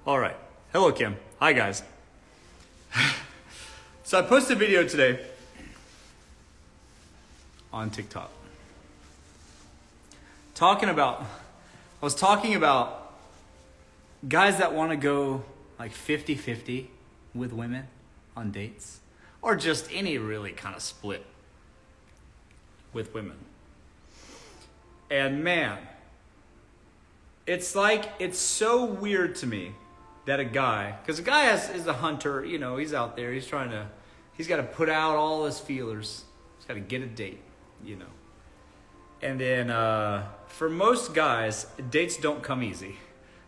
All right. Hello, Kim. Hi, guys. So I posted a video today on TikTok. I was talking about guys that want to go like 50-50 with women on dates, or just any really kind of split with women. And man, it's so weird to me that a guy, because a guy is a hunter, you know, he's out there, he's got to put out all his feelers, he's got to get a date, you know. And then for most guys, dates don't come easy,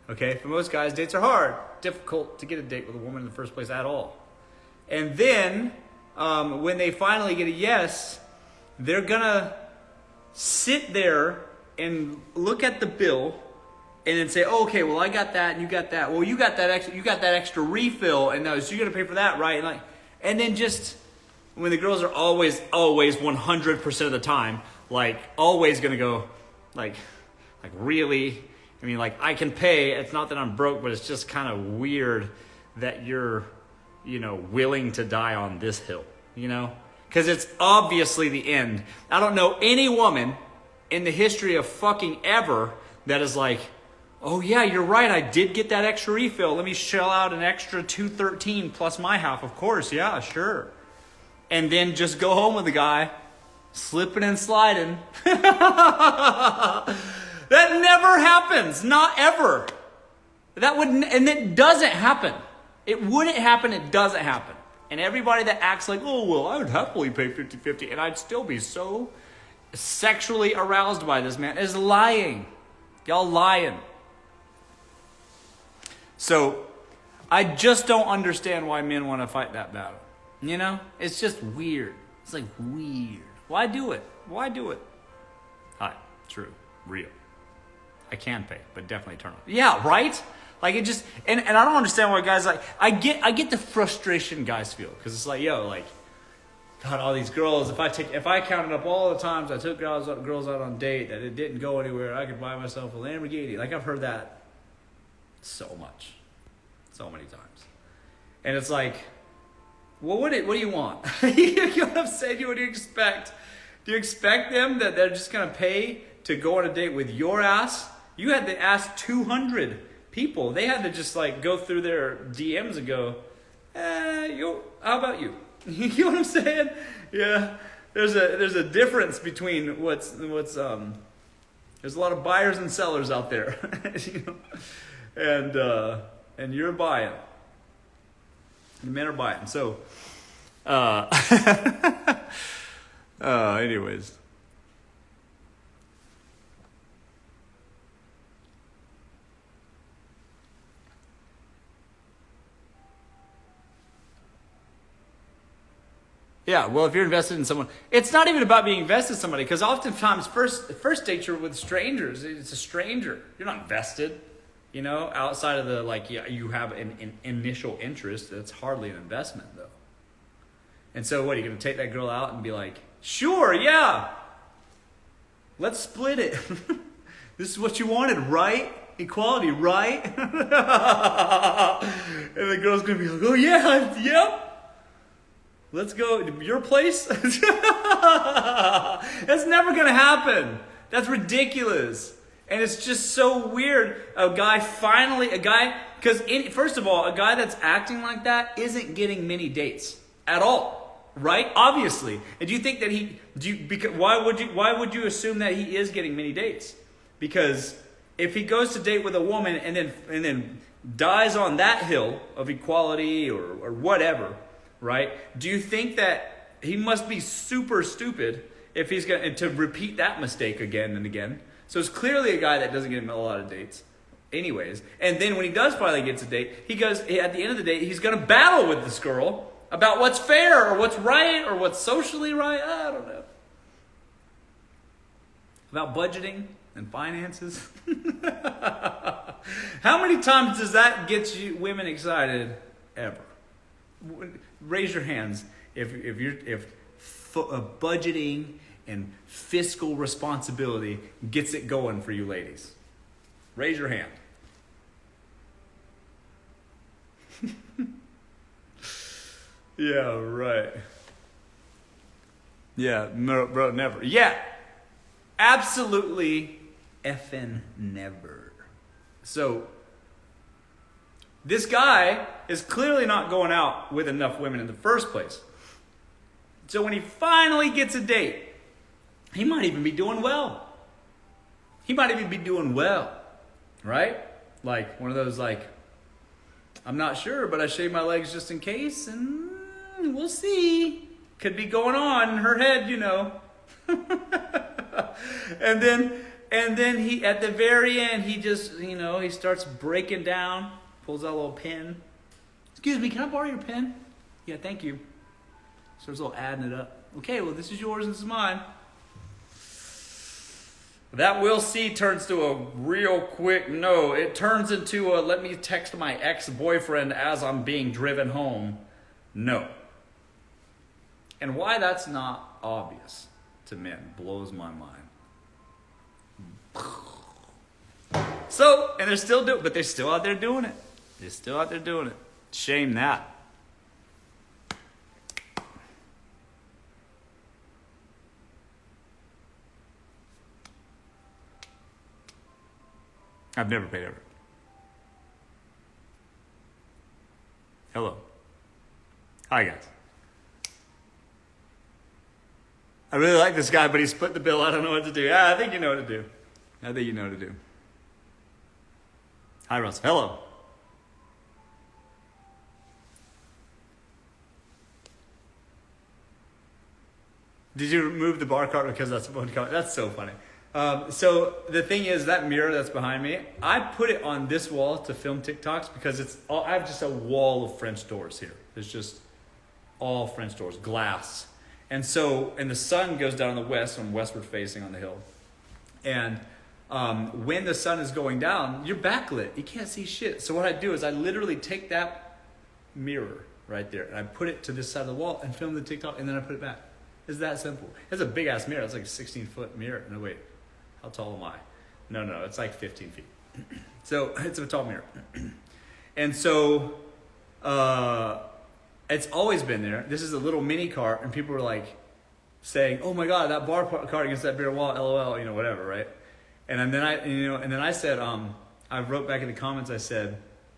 okay? For most guys, dates are hard, difficult to get a date with a woman in the first place at all. And then when they finally get a yes, they're gonna sit there and look at the bill and then say, oh, okay, well, I got that and you got that. Well, you got that extra refill, and so you're gonna pay for that, right? And then just when the girls are always 100% of the time, like always gonna go, like really. I mean, like, I can pay. It's not that I'm broke, but it's just kind of weird that you're, you know, willing to die on this hill, you know? Because it's obviously the end. I don't know any woman in the history of fucking ever that is like, oh yeah, you're right, I did get that extra refill. Let me shell out an extra $213 plus my half, of course, yeah, sure. And then just go home with the guy, slipping and sliding. That never happens, not ever. And it doesn't happen. It wouldn't happen, it doesn't happen. And everybody that acts like, oh, well, I would happily pay 50-50 and I'd still be so sexually aroused by this man is lying. Y'all lying. So, I just don't understand why men want to fight that battle. You know? It's just weird. It's like weird. Why do it? Why do it? Hi, true, real. I can pay, but definitely turn off. Yeah, right? Like it just, and I don't understand why guys like, I get the frustration guys feel. Because it's like, yo, like, God, all these girls, if I counted up all the times I took girls out on a date that it didn't go anywhere, I could buy myself a Lamborghini. Like, I've heard that so much. So many times. And it's like, well, what do you want? You know what I'm saying? What do you expect? Do you expect them that they're just going to pay to go on a date with your ass? You had to ask 200 people. They had to just like go through their DMs and go, how about you? You know what I'm saying? Yeah. There's a difference between there's a lot of buyers and sellers out there. You know? And you're buying. The men are buying. So anyways. Yeah, well, if you're invested in someone, it's not even about being invested in somebody, because oftentimes first date you're with strangers. It's a stranger. You're not invested, you know, outside of the, like, yeah, you have an initial interest. That's hardly an investment, though. And so what, are you going to take that girl out and be like, sure, yeah, let's split it. This is what you wanted, right? Equality, right? And the girl's going to be like, oh, yeah, yep. Let's go, your place? That's never going to happen. That's ridiculous. And it's just so weird. Because first of all, a guy that's acting like that isn't getting many dates at all, right? Obviously. And do you think that why would you assume that he is getting many dates? Because if he goes to date with a woman and then dies on that hill of equality or whatever, right? Do you think that he must be super stupid if he's going to repeat that mistake again and again? So it's clearly a guy that doesn't get him a lot of dates anyways. And then when he does finally get a date, he goes, at the end of the day, he's going to battle with this girl about what's fair or what's right or what's socially right. I don't know. About budgeting and finances. How many times does that get you women excited ever? Raise your hands if budgeting and fiscal responsibility gets it going for you ladies. Raise your hand. Yeah, right. Yeah, bro, never. Yeah, absolutely effing never. So, this guy is clearly not going out with enough women in the first place. So when he finally gets a date, he might even be doing well. He might even be doing well, right? Like one of those like, I'm not sure, but I shaved my legs just in case, and we'll see. Could be going on in her head, you know. and then he, at the very end, he just, you know, he starts breaking down, pulls out a little pen. Excuse me, can I borrow your pen? Yeah, thank you. Starts a little adding it up. Okay, well, this is yours and this is mine. That we'll see turns to a real quick no. It turns into a let me text my ex-boyfriend as I'm being driven home. No. And why that's not obvious to men blows my mind. So, and they're still doing, but they're still out there doing it. They're still out there doing it. Shame that. I've never paid ever. Hello. Hi, guys. I really like this guy, but he split the bill. I don't know what to do. I think you know what to do. I think you know what to do. Hi, Russ. Hello. Did you remove the bar cart because that's one comment? That's so funny. So the thing is, that mirror that's behind me, I put it on this wall to film TikToks because it's all, I have just a wall of French doors here. There's just all French doors, glass. And so, and the sun goes down in the west, I'm westward facing on the hill. And when the sun is going down, you're backlit. You can't see shit. So what I do is I literally take that mirror right there and I put it to this side of the wall and film the TikTok and then I put it back. It's that simple. It's a big ass mirror. It's like a 16-foot mirror. No, wait. How tall am I? No, it's like 15 feet. So it's a tall mirror. And so it's always been there. This is a little mini cart, and people were like saying, "Oh my God, that bar cart against that bare wall, LOL," you know, whatever, right? And then I said, I wrote back in the comments, I said,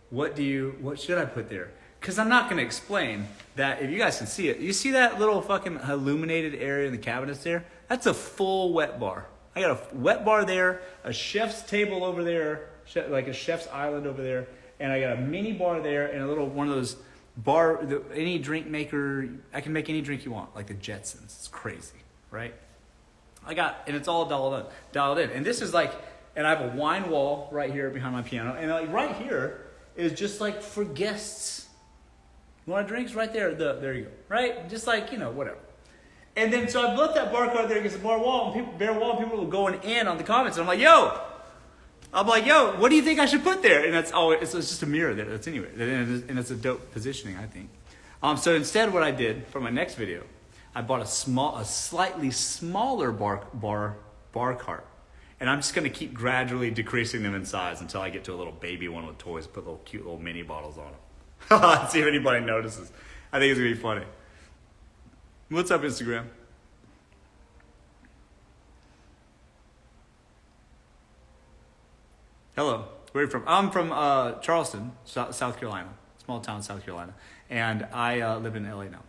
what should I put there? Because I'm not going to explain that. If you guys can see it, you see that little fucking illuminated area in the cabinets there? That's a full wet bar. I got a wet bar there, a chef's table over there, like a chef's island over there, and I got a mini bar there and a little one of those any drink maker. I can make any drink you want, like the Jetsons. It's crazy, right? And it's all dialed in. And this is like, and I have a wine wall right here behind my piano, and like right here is just like for guests. You want drinks? Right there. There you go. Right? Just like, you know, whatever. And then, so I left that bar cart there against the bare wall, and people were going in on the comments. And I'm like, yo, what do you think I should put there? And it's just a mirror there. That's anyway. And it's a dope positioning, I think. So instead, what I did for my next video, I bought a slightly smaller bar cart. And I'm just going to keep gradually decreasing them in size until I get to a little baby one with toys, put little cute little mini bottles on them. See if anybody notices. I think it's going to be funny. What's up, Instagram? Hello. Where are you from? I'm from Charleston, South Carolina. Small town, South Carolina. And I live in LA now.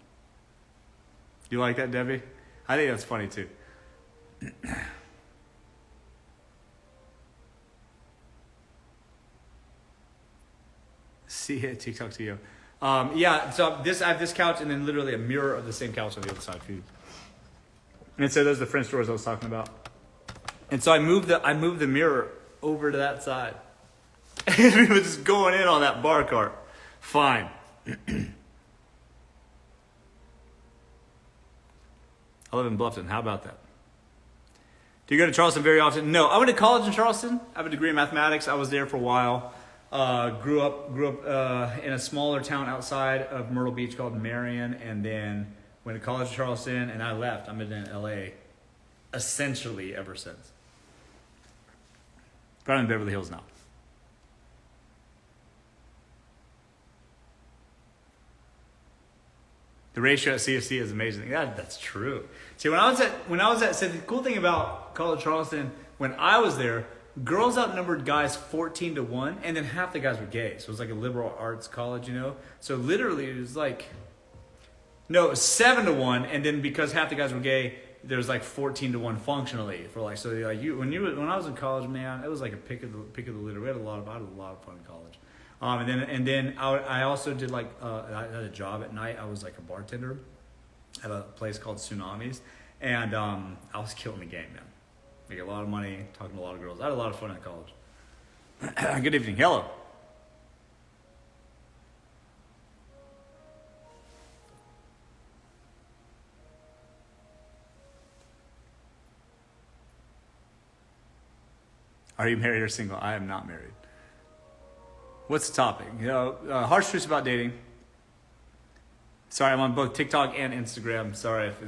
You like that, Debbie? I think that's funny, too. See it, TikTok to you. Yeah, so I have this couch and then literally a mirror of the same couch on the other side for you. And so those are the French doors I was talking about. And so I moved the mirror over to that side. And we were just going in on that bar cart. Fine. I live in Bluffton. How about that? Do you go to Charleston very often? No. I went to college in Charleston. I have a degree in mathematics. I was there for a while. Grew up in a smaller town outside of Myrtle Beach called Marion, and then went to college in Charleston, and I left. I'm in LA essentially ever since. But I'm in Beverly Hills now. The ratio at CFC is amazing. That's true. See, so the cool thing about College Charleston, when I was there, girls outnumbered guys 14-1, and then half the guys were gay. So it was like a liberal arts college, So literally, it was like, no, it was 7-1, and then because half the guys were gay, there was like 14-1 functionally for like. So like when I was in college, man, it was like a pick of the litter. I had a lot of fun in college. And then I also did like I had a job at night. I was like a bartender at a place called Tsunamis, and I was killing the game, man. Make a lot of money, talking to a lot of girls. I had a lot of fun in college. Good evening. Hello. Are you married or single? I am not married. What's the topic? Harsh truths about dating. Sorry, I'm on both TikTok and Instagram. Sorry if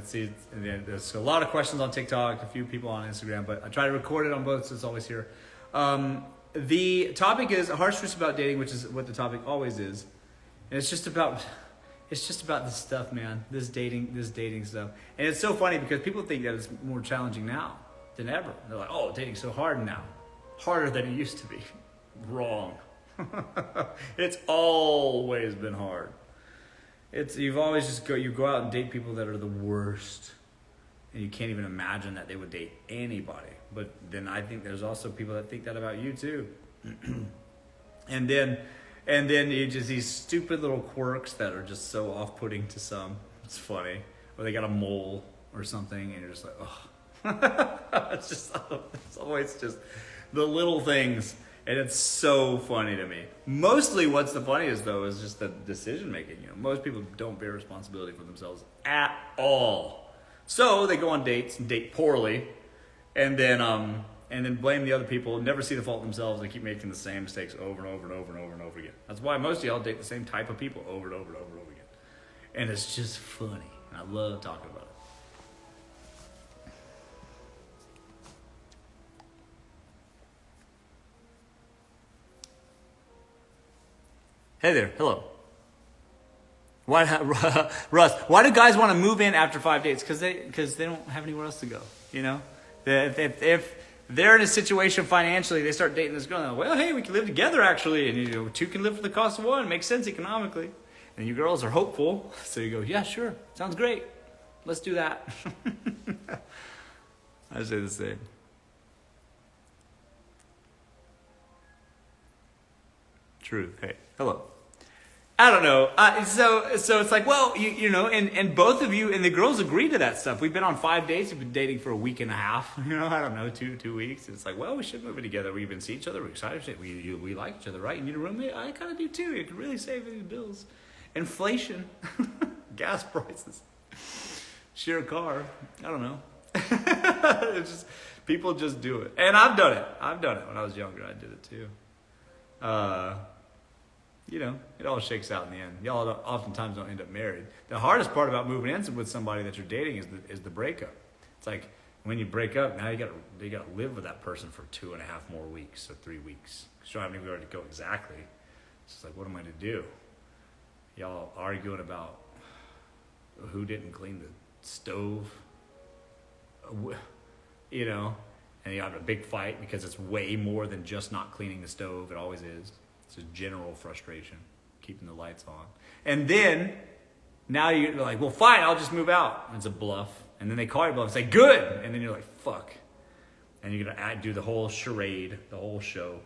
there's a lot of questions on TikTok, a few people on Instagram, but I try to record it on both, so it's always here. The topic is harsh truths about dating, which is what the topic always is, and it's just about this stuff, man. This dating stuff, and it's so funny because people think that it's more challenging now than ever. They're like, "Oh, dating's so hard now, harder than it used to be." Wrong. It's always been hard. You go out and date people that are the worst, and you can't even imagine that they would date anybody. But then I think there's also people that think that about you too. and then you just these stupid little quirks that are just so off-putting to some. It's funny, or they got a mole or something, and you're just like, oh. It's always just the little things. And it's so funny to me. Mostly what's the funniest, though, is just the decision-making. Most people don't bear responsibility for themselves at all. So they go on dates and date poorly, and then blame the other people, never see the fault themselves, and keep making the same mistakes over and over and over and over and over again. That's why most of y'all date the same type of people over and over and over and over again. And it's just funny. I love talking about it. Hey there, hello. Russ, why do guys want to move in after 5 dates? Because they don't have anywhere else to go. If they're in a situation financially, they start dating this girl. And well, hey, we can live together actually, and two can live for the cost of one. It makes sense economically. And you girls are hopeful, so you go, yeah, sure, sounds great. Let's do that. I say the same. Truth. Hey, hello. I don't know. So it's like, well, and both of you and the girls agree to that stuff. We've been on 5 dates. We've been dating for a week and a half. I don't know, 2 weeks. It's like, well, we should move in together. We even see each other. We're excited. We like each other, right? You need a roommate. I kind of do too. It could really save any bills. Inflation, gas prices, share a car. I don't know. It's just people just do it, and I've done it. When I was younger. I did it too. It all shakes out in the end. Y'all oftentimes don't end up married. The hardest part about moving in with somebody that you're dating is the breakup. It's like when you break up, now you gotta live with that person for 2.5 more weeks or 3 weeks. Because you don't have anywhere to go exactly. It's just like, what am I to do? Y'all arguing about who didn't clean the stove, and you have a big fight because it's way more than just not cleaning the stove. It always is. It's a general frustration, keeping the lights on. And then, now you're like, well, fine, I'll just move out. It's a bluff. And then they call you bluff and say, good. And then you're like, fuck. And you're going to do the whole charade, the whole show.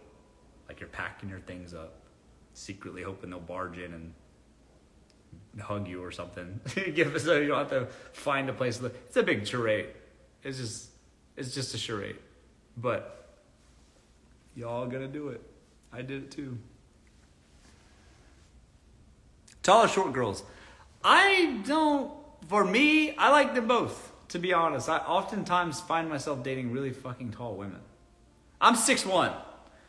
Like you're packing your things up, secretly hoping they'll barge in and hug you or something. So you don't have to find a place to live. It's a big charade. It's just a charade. But y'all gonna do it. I did it too. Tall or short girls? For me, I like them both, to be honest. I oftentimes find myself dating really fucking tall women. I'm 6'1",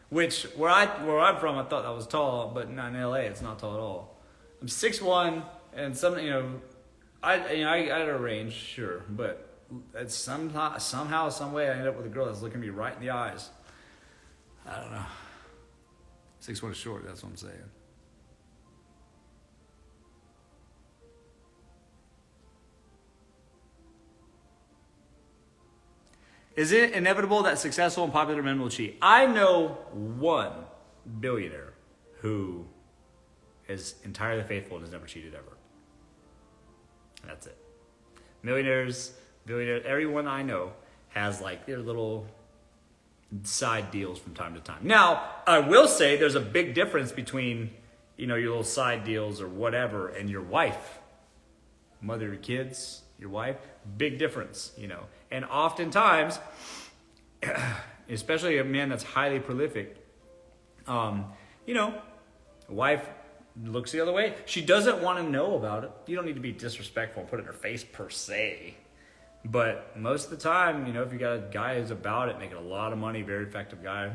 which where I'm from, I thought that was tall, but in LA, it's not tall at all. I'm 6'1", and I had a range, sure, but it's somehow, some way, I end up with a girl that's looking me right in the eyes. I don't know. 6'1" is short. That's what I'm saying. Is it inevitable that successful and popular men will cheat? I know one billionaire who is entirely faithful and has never cheated ever. And that's it. Millionaires, billionaires, everyone I know has like their little side deals from time to time. Now, I will say there's a big difference between, your little side deals or whatever and your wife, mother of your kids, your wife, big difference, And oftentimes, especially a man that's highly prolific, wife looks the other way. She doesn't want to know about it. You don't need to be disrespectful and put it in her face per se. But most of the time, if you got a guy who's about it, making a lot of money, very effective guy,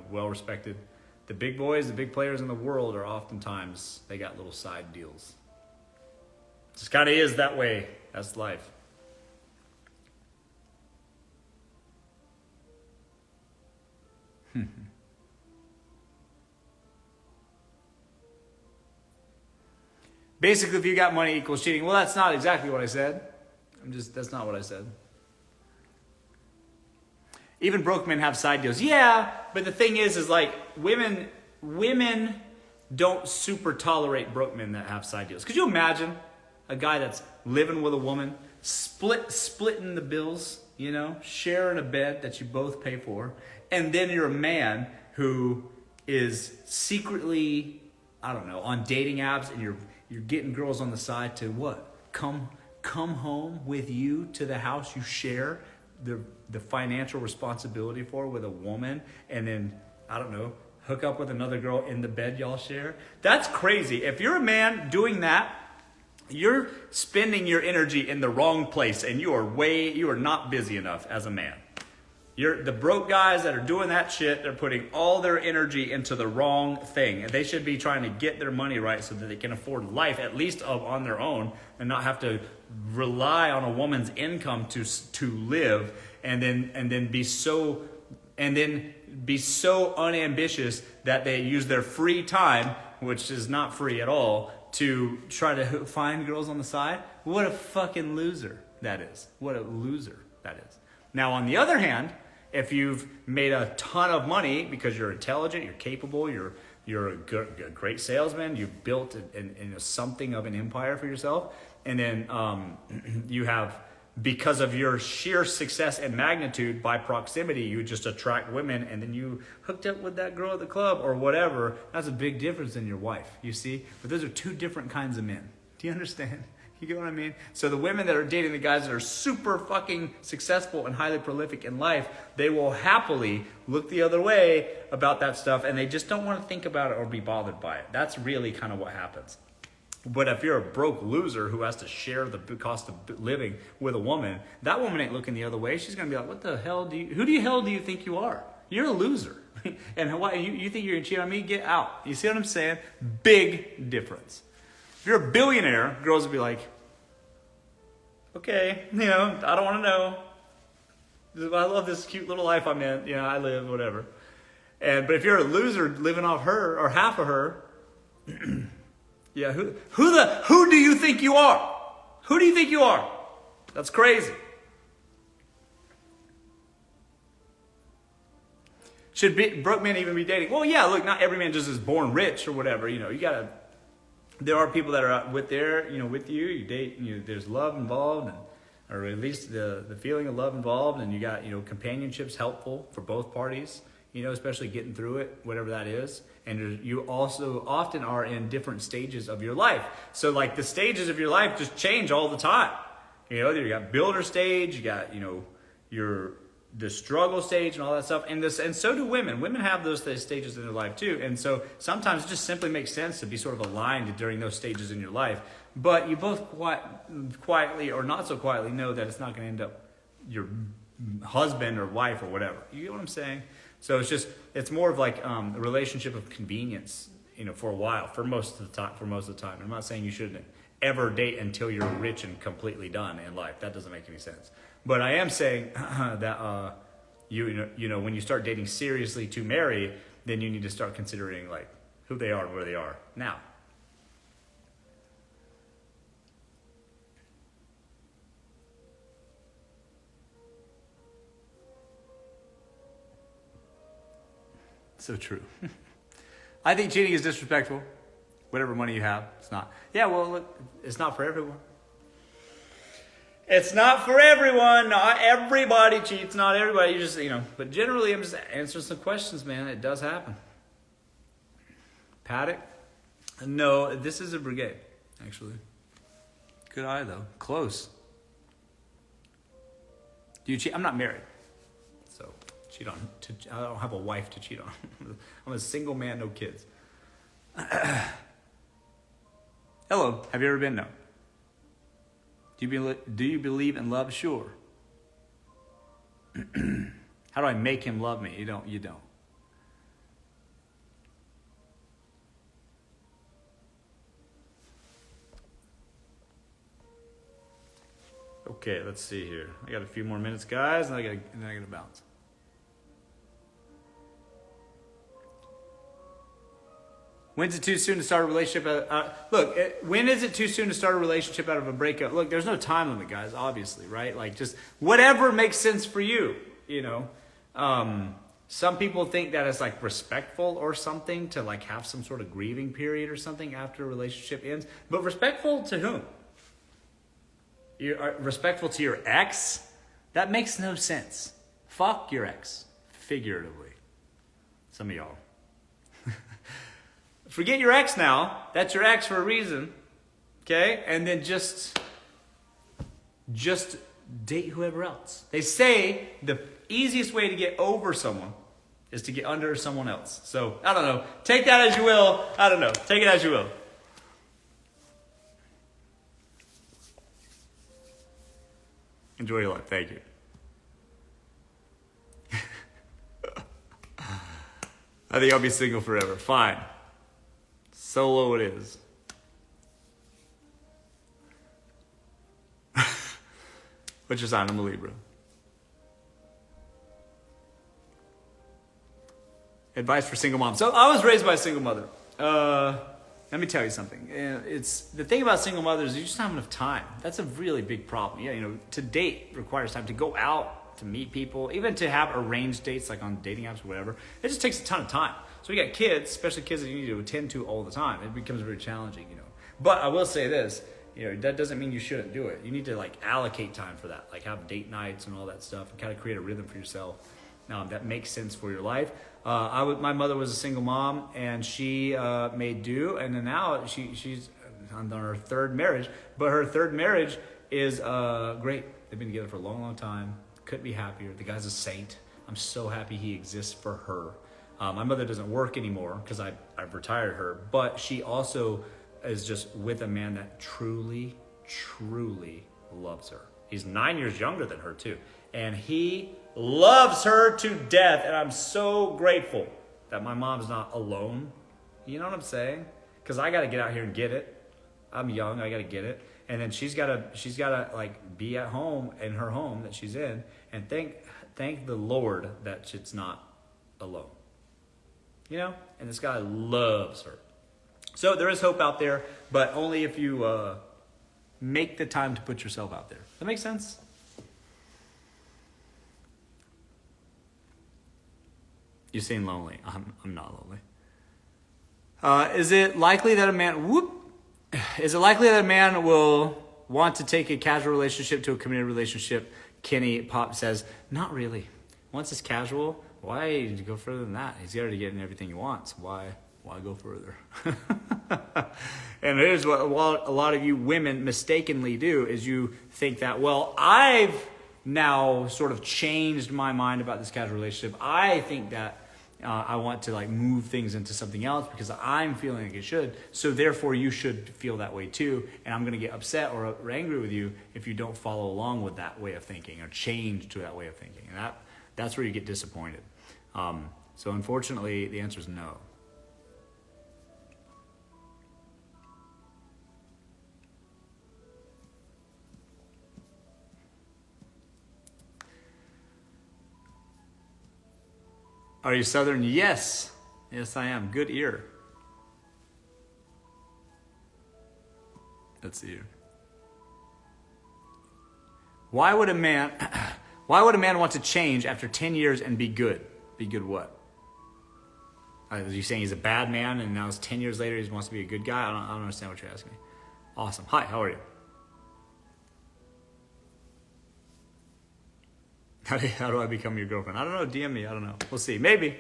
well respected. The big boys, the big players in the world are oftentimes, they got little side deals. It just kind of is that way. That's life. Basically, if you got money equals cheating. Well, that's not exactly what I said. That's not what I said. Even broke men have side deals. Yeah, but the thing is like women don't super tolerate broke men that have side deals. Could you imagine a guy that's living with a woman, splitting the bills, sharing a bed that you both pay for, and then you're a man who is secretly, on dating apps, and you're getting girls on the side to what? Come home with you to the house you share the financial responsibility for with a woman, and then, hook up with another girl in the bed y'all share. That's crazy. If you're a man doing that, you're spending your energy in the wrong place, and you are not busy enough as a man. The broke guys that are doing that shit, they're putting all their energy into the wrong thing. And they should be trying to get their money right so that they can afford life, at least on their own, and not have to rely on a woman's income to live, and then be so unambitious that they use their free time, which is not free at all, to try to find girls on the side. What a fucking loser that is. What a loser that is. Now, on the other hand, if you've made a ton of money because you're intelligent, you're capable, you're a great salesman, you've built something of an empire for yourself, and then you have, because of your sheer success and magnitude by proximity, you just attract women, and then you hooked up with that girl at the club or whatever. That's a big difference than your wife, you see? But those are two different kinds of men. Do you understand? You get what I mean? So the women that are dating the guys that are super fucking successful and highly prolific in life, they will happily look the other way about that stuff, and they just don't want to think about it or be bothered by it. That's really kind of what happens. But if you're a broke loser who has to share the cost of living with a woman, that woman ain't looking the other way. She's going to be like, what the hell who the hell do you think you are? You're a loser. And why you think you're going to cheat on me? Get out. You see what I'm saying? Big difference. If you're a billionaire, girls will be like, okay, I don't want to know. I love this cute little life I'm in. I live, whatever. But if you're a loser living off her or half of her, yeah, who do you think you are? Who do you think you are? That's crazy. Should broke men even be dating? Well, yeah, look, not every man just is born rich or whatever. There are people that are with you. You date. There's love involved, or at least the feeling of love involved, and you got companionship's helpful for both parties. Especially getting through it, whatever that is. And you also often are in different stages of your life. So like the stages of your life just change all the time. You got builder stage, you got the struggle stage and all that stuff, and so do women. Women have those stages in their life too, and so sometimes it just simply makes sense to be sort of aligned during those stages in your life. But you both quietly or not so quietly know that it's not going to end up your husband or wife or whatever. You get what I'm saying? So it's more of like a relationship of convenience, for a while, for most of the time. I'm not saying you shouldn't ever date until you're rich and completely done in life. That doesn't make any sense. But I am saying that when you start dating seriously to marry, then you need to start considering like who they are and where they are now. So true. I think cheating is disrespectful. Whatever money you have, it's not. Yeah, well, look, it's not for everyone. It's not for everyone. Not everybody cheats. Not everybody. You just, But generally, I'm just answering some questions, man. It does happen. Paddock? No, this is a brigade, actually. Good eye, though. Close. Do you cheat? I'm not married, so cheat on. I don't have a wife to cheat on. I'm a single man, no kids. Hello. Have you ever been? No. Do you believe in love? Sure. How do I make him love me? You don't. Okay, let's see here. I got a few more minutes, guys, and then I gotta bounce. When's it too soon to start a relationship? When is it too soon to start a relationship out of a breakup? Look, there's no time limit, guys, obviously, right? Like, just whatever makes sense for you, Some people think that it's like respectful or something to like have some sort of grieving period or something after a relationship ends. But respectful to whom? You're respectful to your ex? That makes no sense. Fuck your ex, figuratively. Some of y'all. Forget your ex now. That's your ex for a reason. Okay? And then just date whoever else. They say the easiest way to get over someone is to get under someone else. So, I don't know. Take that as you will. I don't know. Take it as you will. Enjoy your life. Thank you. I think I'll be single forever. Fine. Solo it is. What's your sign? I'm a Libra. Advice for single moms. So I was raised by a single mother. Let me tell you something. It's the thing about single mothers is you just don't have enough time. That's a really big problem. Yeah, to date requires time to go out, to meet people, even to have arranged dates like on dating apps or whatever. It just takes a ton of time. So you got kids, especially kids that you need to attend to all the time. It becomes very challenging, But I will say this, that doesn't mean you shouldn't do it. You need to like allocate time for that, like have date nights and all that stuff, and kind of create a rhythm for yourself that makes sense for your life. My mother was a single mom, and she made do, and then now she's on her third marriage. But her third marriage is great. They've been together for a long, long time. Couldn't be happier. The guy's a saint. I'm so happy he exists for her. My mother doesn't work anymore because I've retired her, but she also is just with a man that truly, truly loves her. He's 9 years younger than her too, and he loves her to death, and I'm so grateful that my mom's not alone. You know what I'm saying? Because I got to get out here and get it. I'm young, I got to get it, and then she's got to like be at home in her home that she's in, and thank the Lord that it's not alone. And this guy loves her. So there is hope out there, but only if you make the time to put yourself out there. That makes sense? You seem lonely. I'm not lonely. Is it likely that a man will want to take a casual relationship to a committed relationship? Kenny Pop says, not really. Once it's casual, why go further than that? He's already getting everything he wants. Why go further? And here's what a lot of you women mistakenly do is you think that, well, I've now sort of changed my mind about this casual relationship. I think that I want to like move things into something else because I'm feeling like it should. So therefore you should feel that way too. And I'm going to get upset or angry with you if you don't follow along with that way of thinking or change to that way of thinking. And that's where you get disappointed. So unfortunately, the answer is no. Are you Southern? Yes. Yes, I am. Good ear. Let's see here. Why would a man want to change after 10 years and be good? Be good what? Are you saying he's a bad man and now it's 10 years later he wants to be a good guy? I don't understand what you're asking me. Awesome. Hi, how are you? How do I become your girlfriend? I don't know. DM me. I don't know. We'll see. Maybe.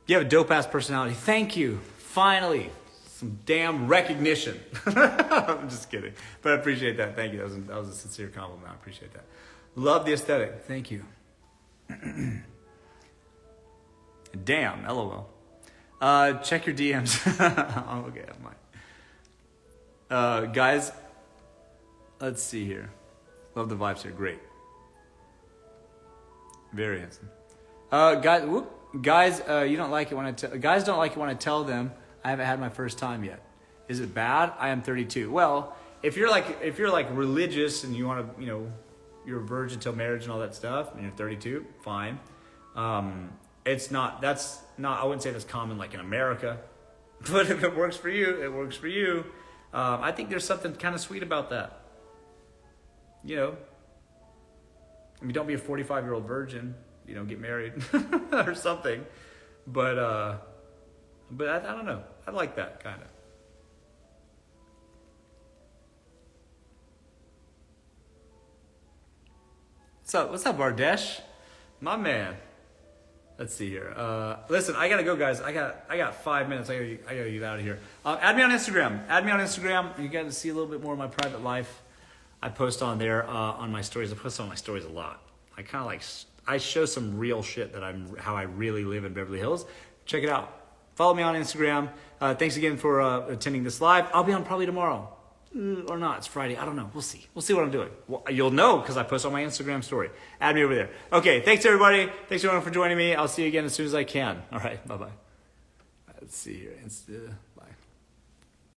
You have a dope-ass personality. Thank you. Finally. Some damn recognition. I'm just kidding. But I appreciate that. Thank you. That was a sincere compliment. I appreciate that. Love the aesthetic. Thank you. Damn. LOL. Check your DMs. Oh, okay. I might. Guys, let's see here. Love the vibes here. Great. Very handsome. Guys, you don't like it when guys don't like it when I tell them I haven't had my first time yet. Is it bad? I am 32. Well, if you're like religious and you want to, you're a virgin till marriage and all that stuff, and you're 32, fine. That's not. I wouldn't say that's common like in America, but if it works for you, it works for you. I think there's something kind of sweet about that. I mean, don't be a 45-year-old virgin, get married or something. But I don't know. I like that kind of. What's up, Bardesh? My man. Let's see here. Listen, I gotta go, guys. I got 5 minutes. I gotta get out of here. Add me on Instagram. You get to see a little bit more of my private life. I post on there on my stories. I post on my stories a lot. I show some real shit that how I really live in Beverly Hills. Check it out. Follow me on Instagram. Thanks again for attending this live. I'll be on probably tomorrow or not. It's Friday. I don't know. We'll see. We'll see what I'm doing. Well, you'll know because I post on my Instagram story. Add me over there. Okay. Thanks everybody. Thanks everyone for joining me. I'll see you again as soon as I can. All right. Bye bye. Let's see here. Bye.